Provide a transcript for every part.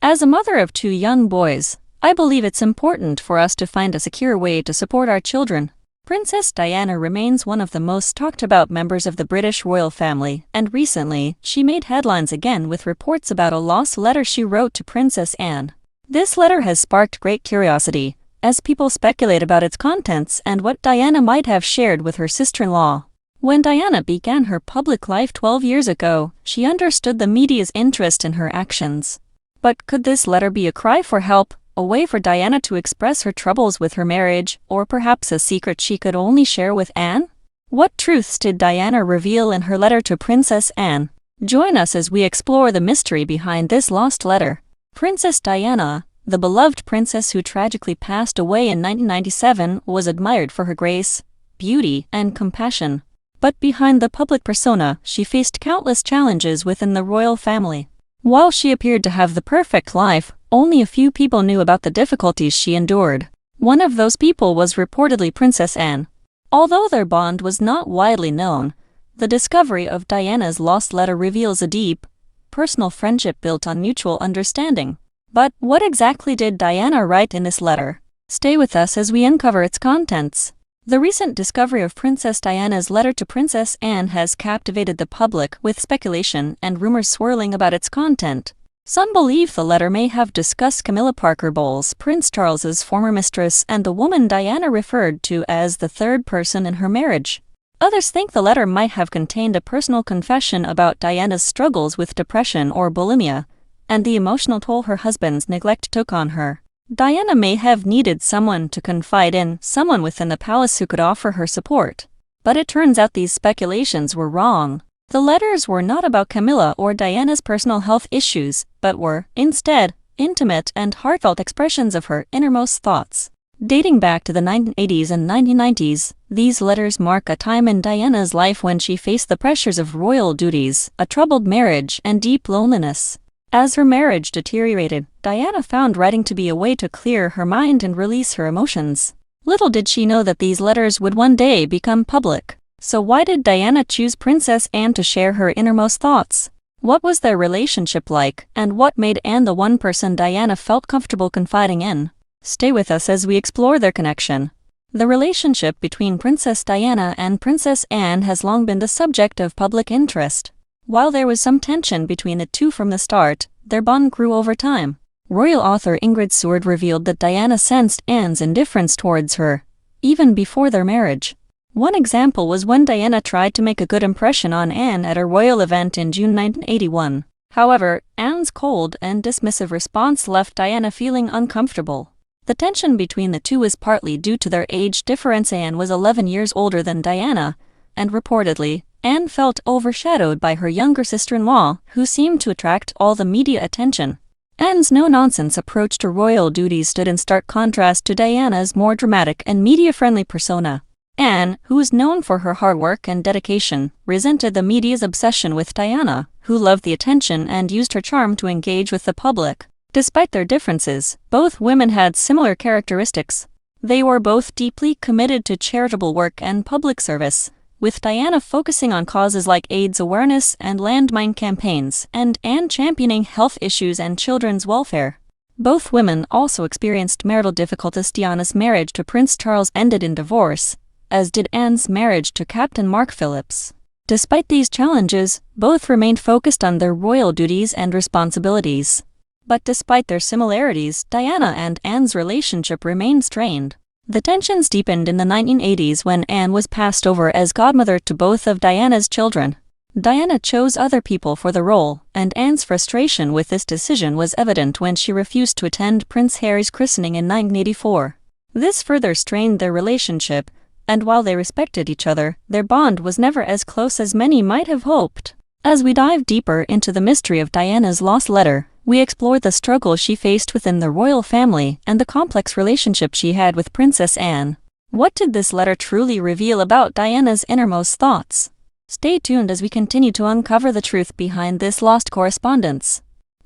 As a mother of two young boys, I believe it's important for us to find a secure way to support our children. Princess Diana remains one of the most talked about members of the British royal family, and recently, she made headlines again with reports about a lost letter she wrote to Princess Anne. This letter has sparked great curiosity, as people speculate about its contents and what Diana might have shared with her sister-in-law. When Diana began her public life 12 years ago, she understood the media's interest in her actions. But could this letter be a cry for help, a way for Diana to express her troubles with her marriage, or perhaps a secret she could only share with Anne? What truths did Diana reveal in her letter to Princess Anne? Join us as we explore the mystery behind this lost letter. Princess Diana, the beloved princess who tragically passed away in 1997, was admired for her grace, beauty, and compassion. But behind the public persona, she faced countless challenges within the royal family. While she appeared to have the perfect life, only a few people knew about the difficulties she endured. One of those people was reportedly Princess Anne. Although their bond was not widely known, the discovery of Diana's lost letter reveals a deep, personal friendship built on mutual understanding. But what exactly did Diana write in this letter? Stay with us as we uncover its contents. The recent discovery of Princess Diana's letter to Princess Anne has captivated the public, with speculation and rumors swirling about its content. Some believe the letter may have discussed Camilla Parker Bowles, Prince Charles's former mistress and the woman Diana referred to as the third person in her marriage. Others think the letter might have contained a personal confession about Diana's struggles with depression or bulimia, and the emotional toll her husband's neglect took on her. Diana may have needed someone to confide in, someone within the palace who could offer her support. But it turns out these speculations were wrong. The letters were not about Camilla or Diana's personal health issues, but were, instead, intimate and heartfelt expressions of her innermost thoughts. Dating back to the 1980s and 1990s, these letters mark a time in Diana's life when she faced the pressures of royal duties, a troubled marriage, and deep loneliness. As her marriage deteriorated, Diana found writing to be a way to clear her mind and release her emotions. Little did she know that these letters would one day become public. So why did Diana choose Princess Anne to share her innermost thoughts? What was their relationship like, and what made Anne the one person Diana felt comfortable confiding in? Stay with us as we explore their connection. The relationship between Princess Diana and Princess Anne has long been the subject of public interest. While there was some tension between the two from the start, their bond grew over time. Royal author Ingrid Seward revealed that Diana sensed Anne's indifference towards her, even before their marriage. One example was when Diana tried to make a good impression on Anne at a royal event in June 1981. However, Anne's cold and dismissive response left Diana feeling uncomfortable. The tension between the two was partly due to their age difference. Anne was 11 years older than Diana, and reportedly, Anne felt overshadowed by her younger sister-in-law, who seemed to attract all the media attention. Anne's no-nonsense approach to royal duties stood in stark contrast to Diana's more dramatic and media-friendly persona. Anne, who was known for her hard work and dedication, resented the media's obsession with Diana, who loved the attention and used her charm to engage with the public. Despite their differences, both women had similar characteristics. They were both deeply committed to charitable work and public service, with Diana focusing on causes like AIDS awareness and landmine campaigns, and Anne championing health issues and children's welfare. Both women also experienced marital difficulties. Diana's marriage to Prince Charles ended in divorce, as did Anne's marriage to Captain Mark Phillips. Despite these challenges, both remained focused on their royal duties and responsibilities. But despite their similarities, Diana and Anne's relationship remained strained. The tensions deepened in the 1980s when Anne was passed over as godmother to both of Diana's children. Diana chose other people for the role, and Anne's frustration with this decision was evident when she refused to attend Prince Harry's christening in 1984. This further strained their relationship, and while they respected each other, their bond was never as close as many might have hoped. As we dive deeper into the mystery of Diana's lost letter, we explore the struggle she faced within the royal family and the complex relationship she had with Princess Anne. What did this letter truly reveal about Diana's innermost thoughts? Stay tuned as we continue to uncover the truth behind this lost correspondence.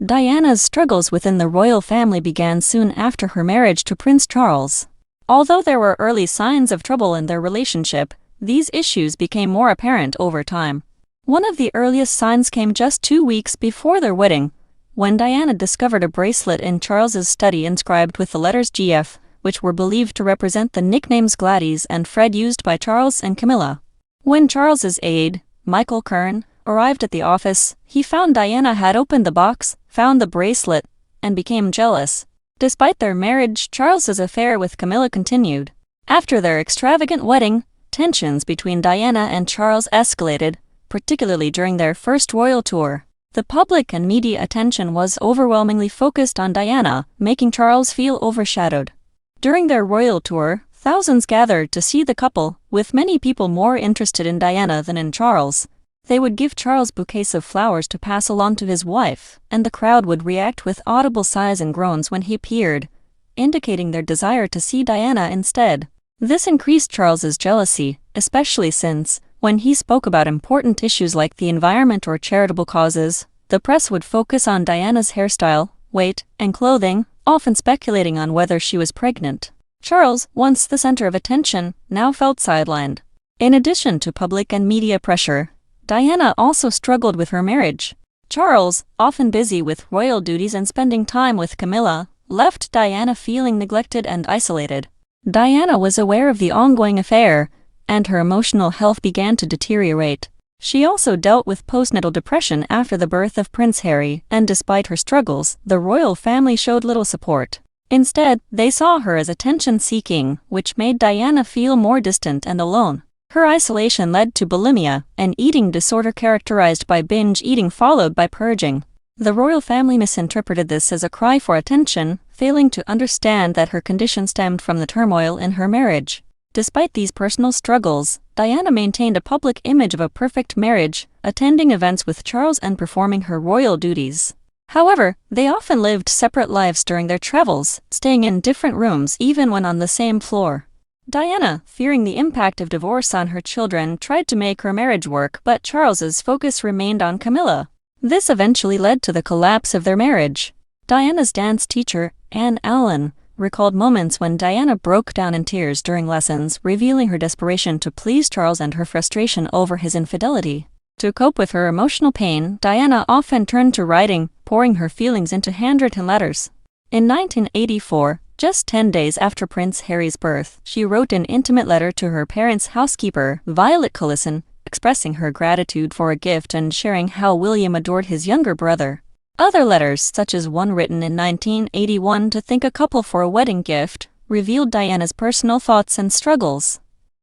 Diana's struggles within the royal family began soon after her marriage to Prince Charles. Although there were early signs of trouble in their relationship, these issues became more apparent over time. One of the earliest signs came just 2 weeks before their wedding, when Diana discovered a bracelet in Charles's study inscribed with the letters GF, which were believed to represent the nicknames Gladys and Fred used by Charles and Camilla. When Charles's aide, Michael Kern, arrived at the office, he found Diana had opened the box, found the bracelet, and became jealous. Despite their marriage, Charles's affair with Camilla continued. After their extravagant wedding, tensions between Diana and Charles escalated, particularly during their first royal tour. The public and media attention was overwhelmingly focused on Diana, making Charles feel overshadowed. During their royal tour, thousands gathered to see the couple, with many people more interested in Diana than in Charles. They would give Charles bouquets of flowers to pass along to his wife, and the crowd would react with audible sighs and groans when he appeared, indicating their desire to see Diana instead. This increased Charles's jealousy, especially since, when he spoke about important issues like the environment or charitable causes, the press would focus on Diana's hairstyle, weight, and clothing, often speculating on whether she was pregnant. Charles, once the center of attention, now felt sidelined. In addition to public and media pressure, Diana also struggled with her marriage. Charles, often busy with royal duties and spending time with Camilla, left Diana feeling neglected and isolated. Diana was aware of the ongoing affair, and her emotional health began to deteriorate. She also dealt with postnatal depression after the birth of Prince Harry, and despite her struggles, the royal family showed little support. Instead, they saw her as attention-seeking, which made Diana feel more distant and alone. Her isolation led to bulimia, an eating disorder characterized by binge eating followed by purging. The royal family misinterpreted this as a cry for attention, failing to understand that her condition stemmed from the turmoil in her marriage. Despite these personal struggles, Diana maintained a public image of a perfect marriage, attending events with Charles and performing her royal duties. However, they often lived separate lives during their travels, staying in different rooms even when on the same floor. Diana, fearing the impact of divorce on her children, tried to make her marriage work, but Charles's focus remained on Camilla. This eventually led to the collapse of their marriage. Diana's dance teacher, Anne Allen, recalled moments when Diana broke down in tears during lessons, revealing her desperation to please Charles and her frustration over his infidelity. To cope with her emotional pain, Diana often turned to writing, pouring her feelings into handwritten letters. In 1984, just 10 days after Prince Harry's birth, she wrote an intimate letter to her parents' housekeeper, Violet Collison, expressing her gratitude for a gift and sharing how William adored his younger brother. Other letters, such as one written in 1981 to thank a couple for a wedding gift, revealed Diana's personal thoughts and struggles.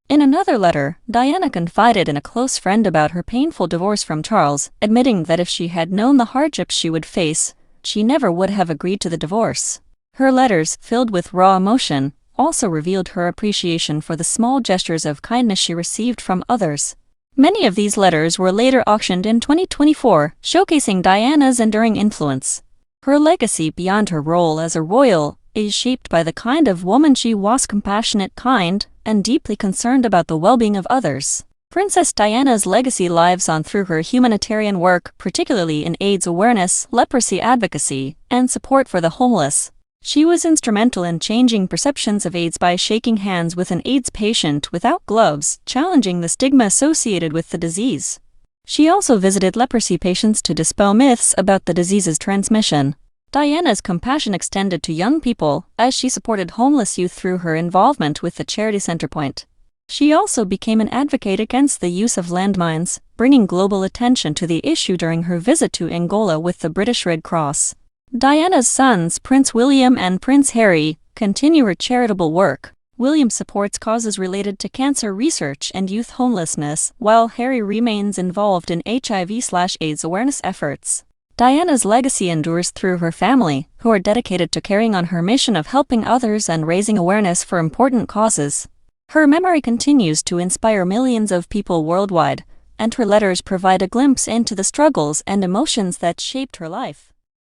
In another letter, Diana confided in a close friend about her painful divorce from Charles, admitting that if she had known the hardships she would face, she never would have agreed to the divorce. Her letters, filled with raw emotion, also revealed her appreciation for the small gestures of kindness she received from others. Many of these letters were later auctioned in 2024, showcasing Diana's enduring influence. Her legacy beyond her role as a royal is shaped by the kind of woman she was: compassionate, kind, and deeply concerned about the well-being of others. Princess Diana's legacy lives on through her humanitarian work, particularly in AIDS awareness, leprosy advocacy, and support for the homeless. She was instrumental in changing perceptions of AIDS by shaking hands with an AIDS patient without gloves, challenging the stigma associated with the disease. She also visited leprosy patients to dispel myths about the disease's transmission. Diana's compassion extended to young people, as she supported homeless youth through her involvement with the charity Centerpoint. She also became an advocate against the use of landmines, bringing global attention to the issue during her visit to Angola with the British Red Cross. Diana's sons, Prince William and Prince Harry, continue her charitable work. William supports causes related to cancer research and youth homelessness, while Harry remains involved in HIV/AIDS awareness efforts. Diana's legacy endures through her family, who are dedicated to carrying on her mission of helping others and raising awareness for important causes. Her memory continues to inspire millions of people worldwide, and her letters provide a glimpse into the struggles and emotions that shaped her life.